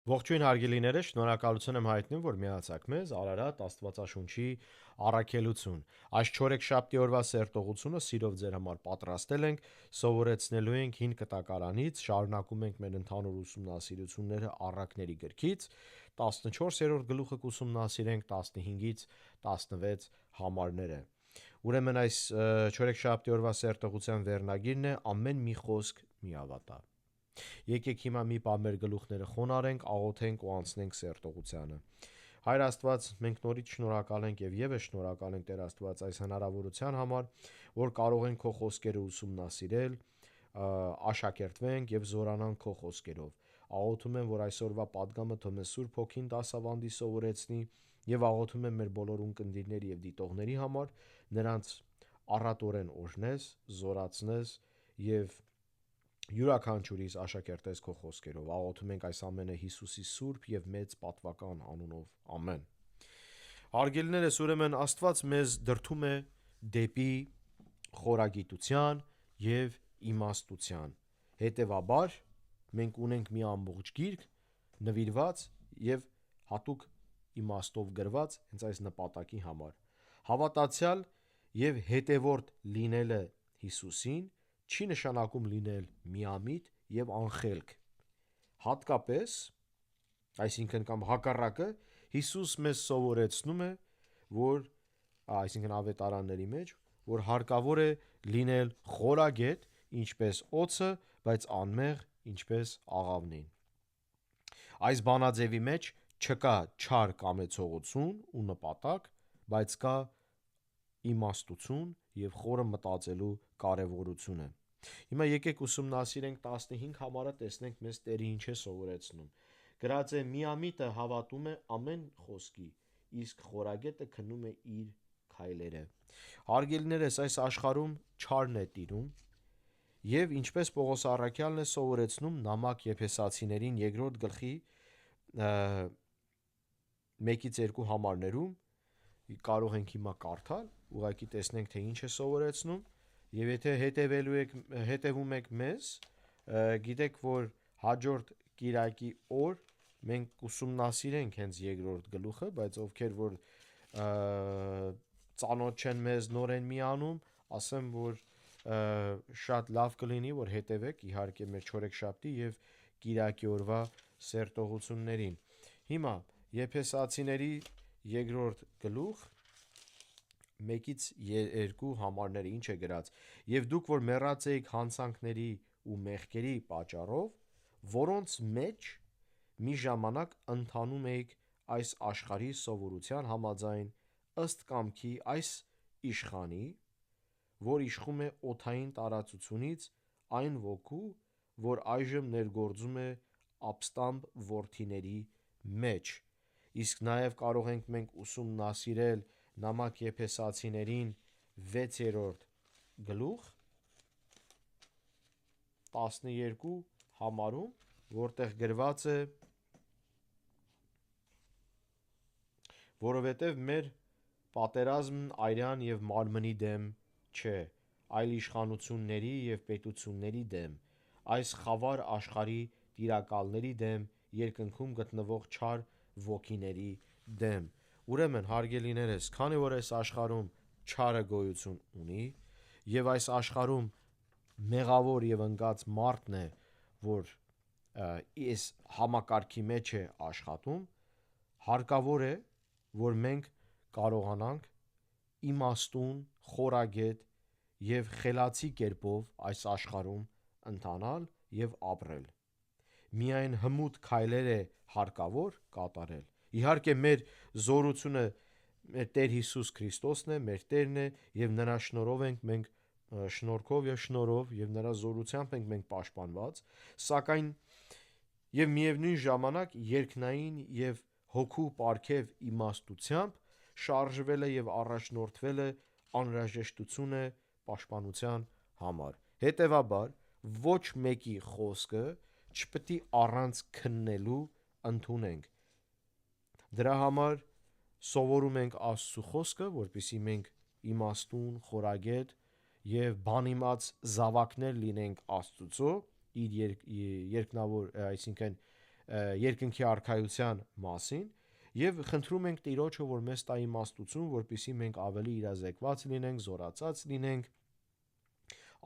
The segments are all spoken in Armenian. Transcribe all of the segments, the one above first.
Ողջույն հարգելիները, շնորհակալություն եմ հայտնում, որ միացաք մեզ Արարատ Աստվածաշունչի առաքելություն։ Այս չորեքշաբթի օրվա սերտողությունը սիրով ձեր համար պատրաստել ենք, սովորեցնելու ենք հին կտակարանից, շարունակում ենք մեր ընդհանուր ուսումնասիրությունները առակների գրքից, 14-րդ գլուխը կուսումնասիրենք 15-ից 16 համարները։ Ուրեմն այս չորեքշաբթի օրվա սերտողության վերնագիրն է ամեն մի խոսք մի ավատա։ Եկեք հիմա մի պահ մեր գլուխները խոնարհենք, աղոթենք ու անցնենք սերտողությանը։ Հայր Աստված, մենք նորից շնորհակալ ենք եւ եւս շնորհակալ ենք Տեր Աստված այս հնարավորության համար, որ կարող ենք քո խոսքերը ուսումնասիրել, աշակերտվենք եւ զորանանք քո խոսքերով։ Աղոթում եմ, որ այսօրվա падգամը թող մեզ Սուրբ Հոգին դասավանդի սովորեցնի եւ աղոթում եմ մեր բոլոր ունկնդիրների եւ դիտողների համար, նրանց առատորեն օրհնես, զորացնես եւ յուրաքանչյուրիս աշակերտես քո խոսքերով։ Աղոթում ենք այս ամենը Հիսուսի սուրբ եւ մեծ պատվական անունով։ Ամեն։ Հարգելիներս, ուրեմն Աստված մեզ դրդում է դեպի խորագիտության եւ իմաստության։ Հետևաբար մենք ունենք մի ամբողջ գիրք նվիրված եւ հատուկ իմաստով գրված հենց այս նպատակի համար։ Հավատացյալ եւ հետևորդ լինելը Հիսուսին չի նշանակում լինել միամիտ եւ անխելք։ Հատկապես, այսինքն կամ հակառակը, Հիսուս մեզ սովորեցնում է, որ այսինքն ավետարանների մեջ, որ հարկավոր է լինել խորագետ, ինչպես օձը, բայց անմեղ, ինչպես աղավնին։ Այս բանաձևի մեջ չկա չար կամեցողություն ու նպատակ, բայց կա իմաստություն եւ խորը մտածելու կարեւորությունը։ Հիմա եկեք ուսումնասիրենք 15 համարը, տեսնենք մեզ Տերը ինչ է սովորեցնում։ Գրած է. «Միամիտը հավատում է ամեն խոսքի, իսկ խորագետը քննում է իր քայլերը»։ Հարգելիներս, այս աշխարհում չարն է տիրում, եւ ինչպես Պողոս առաքյալն է սովորեցնում նամակ Եփեսացիներին 2-րդ գլխի 1-2 համարներում, կարող ենք հիմա կարդալ, ուղղակի տեսնենք թե ինչ է սովորեցնում, եւ եթե հետևում եք մեզ, գիտեք, որ հաջորդ կիրակի օր մենք կուսումնասիրենք հենց 2-րդ գլուխը, բայց ովքեր որ ծանոթ չեն մեզ, նոր են միանում, ասեմ, որ շատ լավ կլինի, որ հետևեք իհարկե մեր չորեքշաբթի եւ կիրակի օրվա սերտողություններին։ Հիմա Եփեսացիների 2-րդ գլուխ 1-2 համարները ինչ է գրած. «Եվ դուք որ մեռած էիք հանցանքների ու մեղքերի պատճառով, որոնց մեջ մի ժամանակ ընթանում էիք այս աշխարհի սովորության համաձայն, ըստ կամքի այս իշխանի, որ իշխում է օդային տարածությունից, այն ոգու, որ այժմ ներգործում է ապստամբ որդիների մեջ»։ Իսկ նաև կարող ենք մենք ուսումնասիրել նամակ Եփեսացիներին 6-րդ գլուխ 12 համարում, որտեղ գրված է. «Որովհետև մեր պատերազմն արյան եւ մարմնի դեմ չէ, այլ իշխանությունների եւ պետությունների դեմ, այս խավար աշխարհի տիրակալների դեմ, երկնքում գտնվող չար ոգիների դեմ»։ Ուրեմն, հարգելիներս, քանի որ այս աշխարհում չարը գոյություն ունի եւ այս աշխարհում մեղավոր եւ ընկած մարդն է, որ այս համակարգի մեջ է աշխատում, հարկավոր է, որ մենք կարողանանք իմաստուն, խորագետ եւ խելացի կերպով այս աշխարհում ընթանալ եւ ապրել։ Միայն հմուտ քայլեր է հարկավոր կատարել։ Իհարկե, մեր զորությունը մեր Տեր Հիսուս Քրիստոսն է, մեր Տերն է, եւ նրա շնորհով ենք մենք շնորհով եւ նրա զորությամբ ենք մենք պաշտպանված, սակայն եւ միևնույն ժամանակ երկնային եւ հոգու պարգև իմաստությամբ շարժվելը եւ առաջնորդվելը անհրաժեշտություն է պաշտպանության համար։ Հետևաբար, ոչ մեկի խոսքը չպիտի առանց քննելու ընդունենք։ Դրա համար սովորում ենք Աստծո խոսքը, որպեսզի մենք իմաստուն, խորագետ եւ բանիմաց զավակներ լինենք Աստծուцո, իր երկնավոր, այսինքն երկնքի արքայության մասին եւ խնդրում ենք Տիրոջը, որ մեզ տա իմաստություն, որպեսզի մենք ավելի իրազեկված լինենք, զորացած լինենք,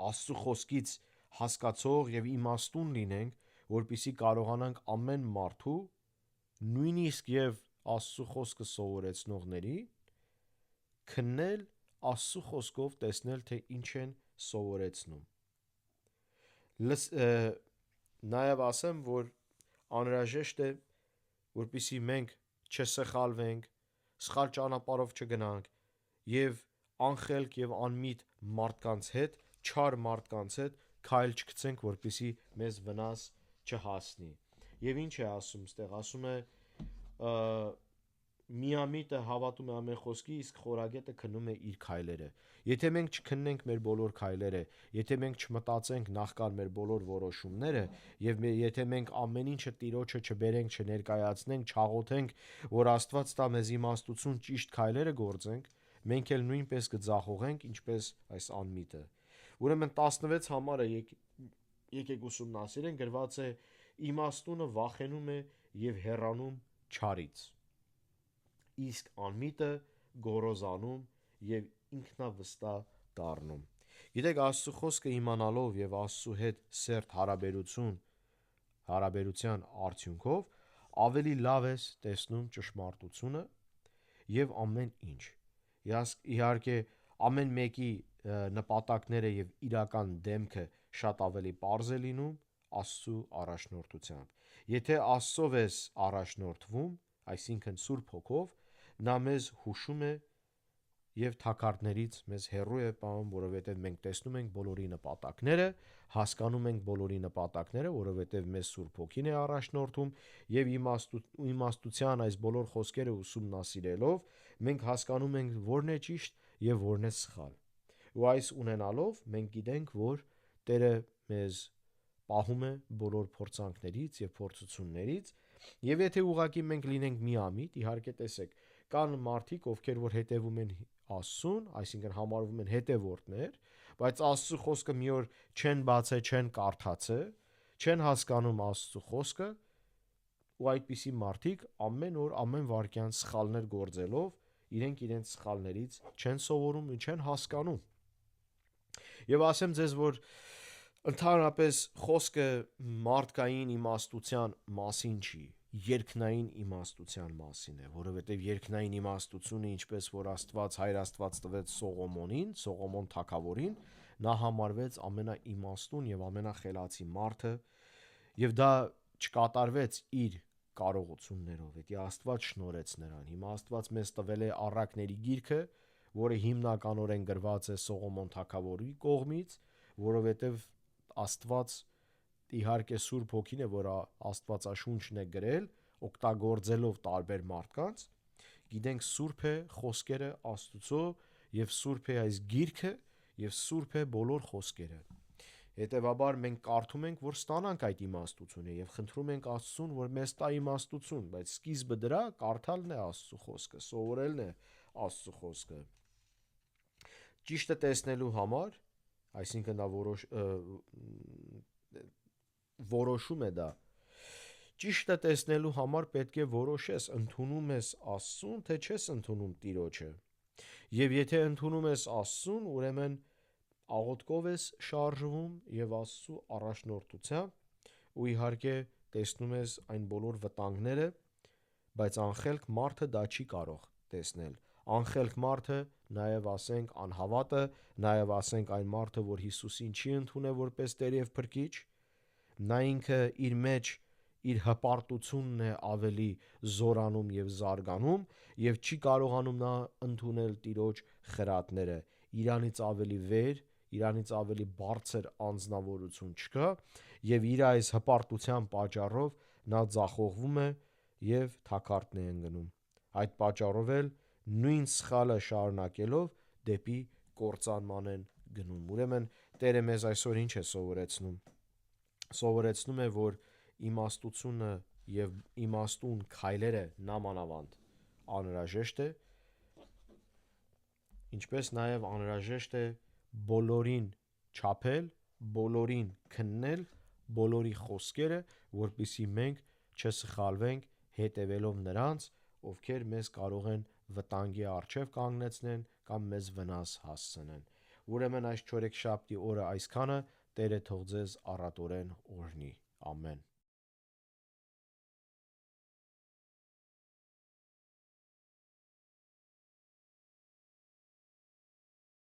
Աստծո խոսքից հասկացող եւ իմաստուն լինենք, որպեսզի կարողանանք ամեն մարդու, նույնիսկ եւ Աստծո խոսքը սովորեցնողների, քննել Աստծո խոսքով, տեսնել թե ինչ են սովորեցնում։ Նաև ասեմ, որ անհրաժեշտ է, որպեսզի մենք չսխալվենք, սխալ ճանապարհով չգնանք եւ անխելք եւ անմիտ մարդկանց հետ, չար մարդկանց հետ քայլ չգցենք, որպեսզի մեզ վնաս չհասնի։ Եվ ինչ է ասում, ստեղ ասում է միամիտը հավատում է ամեն խոսքի, իսկ խորագետը քննում է իր քայլերը։ Եթե մենք չքննենք մեր բոլոր քայլերը, եթե մենք չմտածենք նախքան մեր բոլոր որոշումները, եւ եթե մենք ամեն ինչը Տիրոջը չբերենք, չներկայացնենք, չաղոթենք, որ Աստված տա մեզ իմաստություն ճիշտ քայլերը գործենք, մենք էլ նույնպես կձախողենք, ինչպես այս անմիտը։ Ուրեմն 16 համարը եկեք ուսումնասիրենք, գրված է իմաստունը վախենում է եւ հեռանում չարից, իսկ անմիտը գոռոզանում եւ ինքնավստահ դառնում։ Գիտեք, Աստծո խոսքը իմանալով եւ Աստծո հետ սերտ հարաբերության արդյունքով ավելի լավ ես տեսնում ճշմարտությունը եւ ամեն ինչ։ Իհարկե, ամեն մեկի նպատակները եւ իրական դեմքը շատ ավելի པարզ է լինում Աստծո առաջնորդությամբ։ Եթե Աստծով ես առաջնորդվում, այսինքն Սուրբ Հոգով, նա մեզ հուշում է եւ թակարդներից մեզ հեռու է պահում, որովհետեւ մենք տեսնում ենք բոլորի նպատակները, հասկանում ենք բոլորի նպատակները, որովհետեւ մեզ Սուրբ Հոգին է առաջնորդում եւ իմաստության այս բոլոր խոսքերը ուսումնասիրելով մենք հասկանում ենք որն է ճիշտ եւ որն է սխալ։ Ու այս ունենալով մենք գիտենք, որ Տերը մեզ պահում է բոլոր փորձանքներից եւ փորձություններից, եւ եթե ուղղակի մենք լինենք միամիտ, իհարկե տեսեք, կան մարդիկ, ովքեր որ հետևում են Աստծուն, այսինքն համարվում են հետևորդներ, բայց Աստծո խոսքը մի օր չեն բացել, չեն կարդացել, չեն հասկանում Աստծո խոսքը, ու այդպիսի մարդիկ ամեն օր, ամեն վայրկյան սխալներ գործելով, իրենց սխալներից չեն սովորում ու չեն հասկանում։ Եվ ասեմ ձեզ, որ ընդհանրապես խոսքը մարդկային իմաստության մասին չի, երկնային իմաստության մասին է, որովհետև երկնային իմաստությունը, ինչպես որ Հայր Աստված տվեց Սողոմոն թագավորին, նա համարվեց ամենաիմաստուն եւ ամենախելացի մարդը, եւ դա չկատարվեց իր կարողություններով, դա Աստված շնորհեց նրան։ Հիմա Աստված մեզ տվել է առակների գիրքը, որը հիմնականորեն գրված է Սողոմոն թագավորի կողմից, որովհետև Աստված իհարկե Սուրբ Հոգին է, որ Աստվածաշունչն է գրել, օգտագործելով տարբեր մարդկանց, գիտենք Սուրբ է խոսքերը Աստծո եւ Սուրբ է այս գիրքը եւ Սուրբ է բոլոր խոսքերը։ Հետևաբար մենք կարդում ենք, որ ստանանք այդ իմաստությունը եւ խնդրում ենք Աստծուն, որ մեզ տա իմաստություն, բայց սկիզբը դրա կարդալն է Աստծո խոսքը, սովորելն է Աստծո խոսքը։ Ճիշտը տեսնելու համար, այսինքն դա որոշում է դա։ Ճիշտը տեսնելու համար պետք է որոշես, ընդունում ես Աստծուն, թե չես ընդունում Տիրոջը։ Եվ եթե ընդունում ես Աստծուն, ուրեմն աղոթքով ես շարժվում եւ Աստծո առաջնորդությամբ ու իհարկե տեսնում ես այն բոլոր վտանգները, բայց անխելք մարդը դա չի կարող տեսնել։ Անխելք մարդը, նաեւ ասենք անհավատը, նաեւ ասենք այն մարդը, որ Հիսուսին չի ընդունել որպես Տեր եւ Փրկիչ, նա ինքը իր մեջ իր հպարտությունն է ավելի զորանում եւ զարգանում եւ չի կարողանում նա ընդունել Տիրոջ խրատները։ Իրանից ավելի վեր, իրանից ավելի բարձր անձնավորություն չկա եւ իր այս հպարտության պատճառով նա ձախողվում է եւ թակարդն է ընկնում։ Այդ պատճառով էլ նույն սխալը շարունակելով դեպի կործանման են գնում։ Ուրեմն Տերը մեզ այսօր ինչ է սովորեցնում։ Սովորեցնում է, որ իմաստությունը եւ իմաստուն քայլերը նամանավանդ անհրաժեշտ է, ինչպես նաեւ անհրաժեշտ է բոլորին չափել, բոլորին քննել, բոլորի խոսքերը, որպեսզի մենք չսխալվենք հետևելով նրանց, ովքեր մեզ կարող են վտանգի առջև կանգնեցնեն կամ մեզ վնաս հասցնեն։ Ուրեմն այս չորեքշաբթի օրը այսքանը, Տերը թող ձեզ առատորեն օրհնի։ Ամեն։